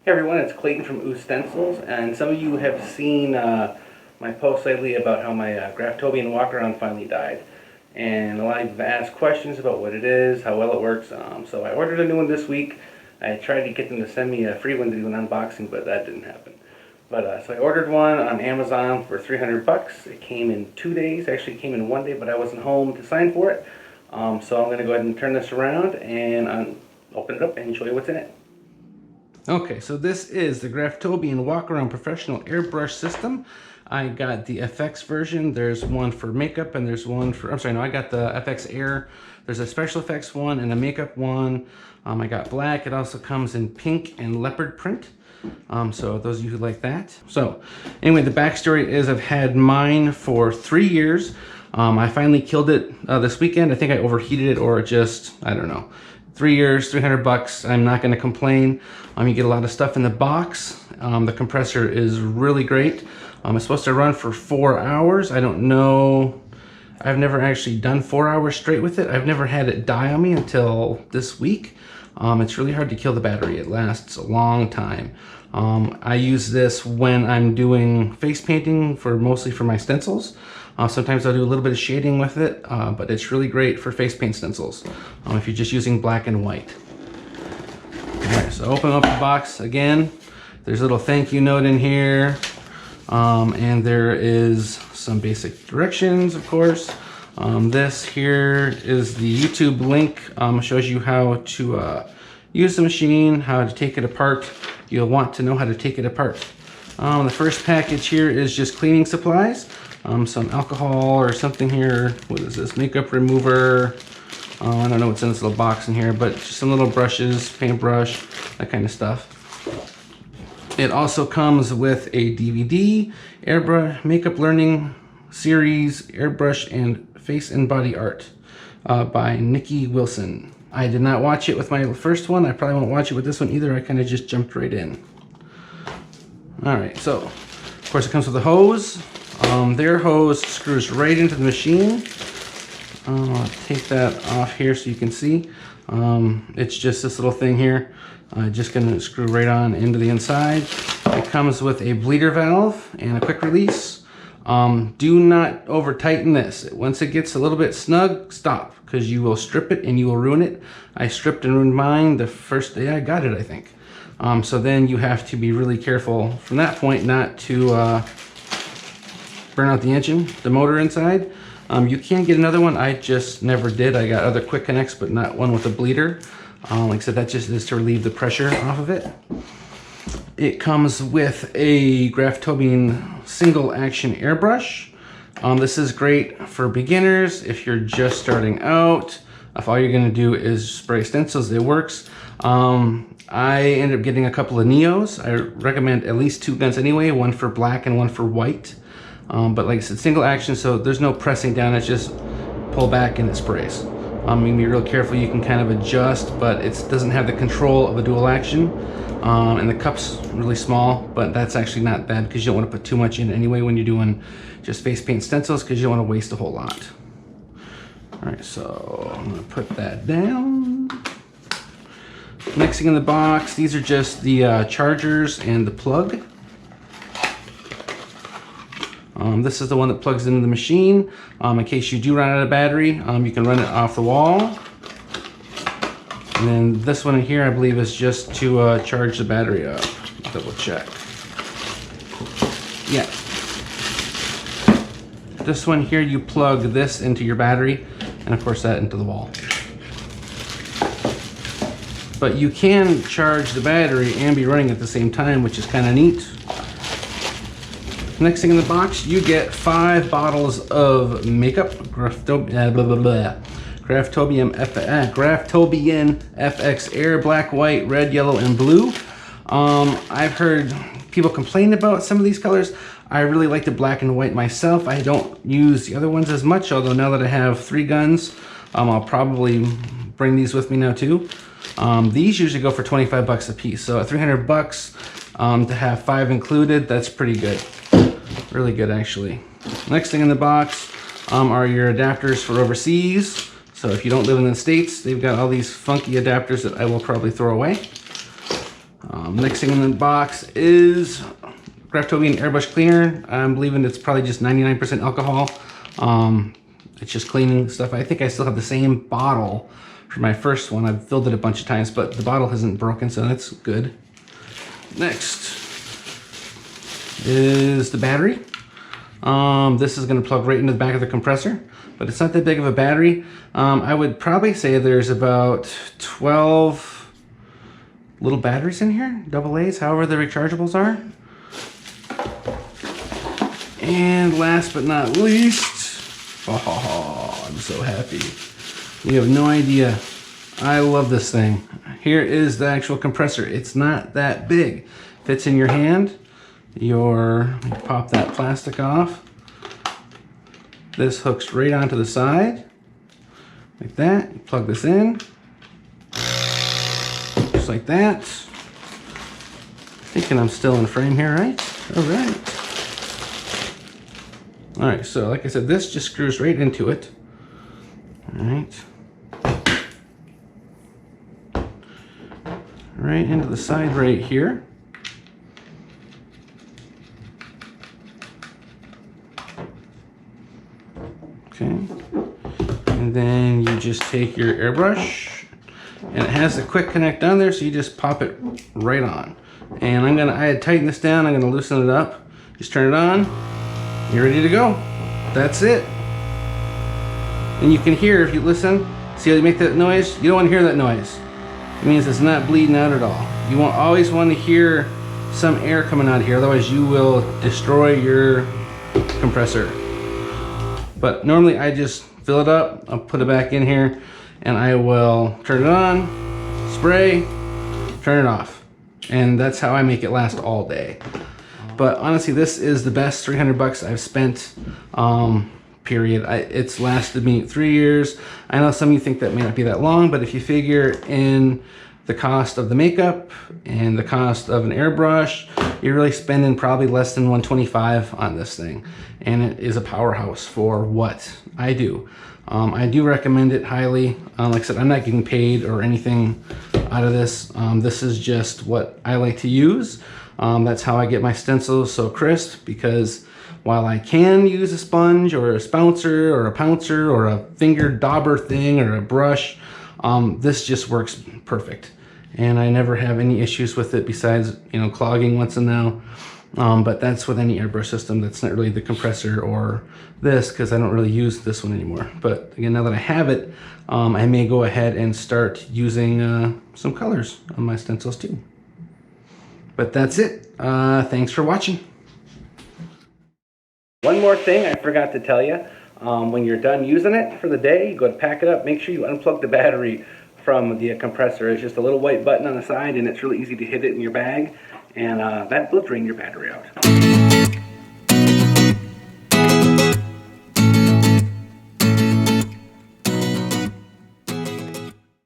Hey everyone, it's Clayton from Stencils, and some of you have seen my post lately about how my Graftobian walk-around finally died. And a lot of you have asked questions about what it is, how well it works, so I ordered a new one this week. I tried to get them to send me a free one to do an unboxing, but that didn't happen. But so I ordered one on Amazon for 300 bucks. It came in 2 days, actually it came in 1 day, but I wasn't home to sign for it. So I'm going to go ahead and turn this around and open it up and show you what's in it. Okay, so this is the Graftobian Walk-Around Professional Airbrush System. I got the FX version. There's one for makeup and there's one for, I got the FX Air. There's a special effects one and a makeup one. I got black. It also comes in pink and leopard print. So those of you who like that. So anyway, the backstory is I've had mine for 3 years. I finally killed it this weekend. I think I overheated it or just, I don't know. 3 years, 300 bucks. I'm not going to complain. You get a lot of stuff in the box. The compressor is really great. It's supposed to run for 4 hours. I don't know. I've never actually done 4 hours straight with it. I've never had it die on me until this week. It's really hard to kill the battery. It lasts a long time. I use this when I'm doing face painting mostly for my stencils. Sometimes I'll do a little bit of shading with it, but it's really great for face paint stencils if you're just using black and white. Alright, so open up the box again. There's a little thank you note in here, and there is some basic directions, of course. This here is the YouTube link. Shows you how to use the machine, how to take it apart. You'll want to know how to take it apart. The first package here is just cleaning supplies. Some alcohol or something here. What is this? Makeup remover. I don't know what's in this little box in here, but just some little brushes, paintbrush, that kind of stuff. It also comes with a DVD, Airbrush Makeup Learning Series, Airbrush and Face and Body Art by Nikki Wilson. I did not watch it with my first one. I probably won't watch it with this one either. I kind of just jumped right in. Alright, so of course it comes with a hose. Their hose screws right into the machine. I'll take that off here so you can see. It's just this little thing here. Just gonna screw right on into the inside. It comes with a bleeder valve and a quick release. Do not over tighten this. Once it gets a little bit snug, stop, because you will strip it and you will ruin it. I stripped and ruined mine the first day I got it, I think. So then you have to be really careful from that point not to burn out the engine, the motor inside. You can get another one. I just never did. I got other quick connects, but not one with a bleeder. Like I said, that just is to relieve the pressure off of it. It comes with a Graftobian single action airbrush. This is great for beginners. If you're just starting out, if all you're gonna do is spray stencils, it works. I ended up getting a couple of Neos. I recommend at least 2 guns anyway, one for black and one for white. But like I said, single action, so there's no pressing down, it's just pull back and it sprays. You can be real careful, you can kind of adjust, but it doesn't have the control of a dual action. And the cup's really small, but that's actually not bad because you don't want to put too much in anyway when you're doing just face paint stencils, because you don't want to waste a whole lot. Alright, so I'm going to put that down. Next thing in the box, these are just the chargers and the plug. This is the one that plugs into the machine. In case you do run out of battery, you can run it off the wall. And then this one in here, I believe, is just to charge the battery up. Double check. Yeah. This one here, you plug this into your battery, and of course that into the wall. But you can charge the battery and be running at the same time, which is kind of neat. Next thing in the box, you get 5 bottles of makeup, Graftobian FX Air, black, white, red, yellow, and blue. I've heard people complain about some of these colors. I really like the black and white myself. I don't use the other ones as much, although now that I have 3 guns, I'll probably bring these with me now too. These usually go for 25 bucks a piece, so at 300 bucks to have 5 included, that's pretty good. Really good, actually. Next thing in the box are your adapters for overseas. So if you don't live in the States, they've got all these funky adapters that I will probably throw away. Next thing in the box is Graftobian Airbrush Cleaner. I'm believing it's probably just 99% alcohol. It's just cleaning stuff. I think I still have the same bottle for my first one. I've filled it a bunch of times, but the bottle isn't broken, so that's good. Next is the battery. This is going to plug right into the back of the compressor, but it's not that big of a battery. I would probably say there's about 12 little batteries in here, AA's, however the rechargeables are. And last but not least, oh, I'm so happy. You have no idea. I love this thing. Here is the actual compressor. It's not that big. Fits in your hand. You pop that plastic off. This hooks right onto the side, like that. You plug this in, just like that. Thinking I'm still in frame here, right? All right. All right, so like I said, this just screws right into it. All right. Right into the side right here. Okay. And then you just take your airbrush, and it has the quick connect on there, so you just pop it right on. And I had tightened this down, I'm gonna loosen it up. Just turn it on, you're ready to go. That's it. And you can hear, if you listen, see how you make that noise? You don't want to hear that noise. It means it's not bleeding out at all. You won't always want to hear some air coming out of here, otherwise you will destroy your compressor. But normally I just fill it up, I'll put it back in here, and I will turn it on, spray, turn it off. And that's how I make it last all day. But honestly, this is the best 300 bucks I've spent, period. It's lasted me 3 years. I know some of you think that may not be that long, but if you figure in the cost of the makeup and the cost of an airbrush, you're really spending probably less than $125 on this thing. And it is a powerhouse for what I do. I do recommend it highly. Like I said, I'm not getting paid or anything out of this. This is just what I like to use. That's how I get my stencils so crisp, because while I can use a sponge or a spouncer or a pouncer or a finger dauber thing or a brush, this just works perfect. And I never have any issues with it besides, you know, clogging once in a while. But that's with any airbrush system. That's not really the compressor or this, because I don't really use this one anymore. But again, now that I have it, I may go ahead and start using some colors on my stencils too. But that's it. Thanks for watching. One more thing I forgot to tell you. When you're done using it for the day, you go to pack it up, make sure you unplug the battery from the compressor. It's just a little white button on the side, and it's really easy to hit it in your bag, and that will drain your battery out.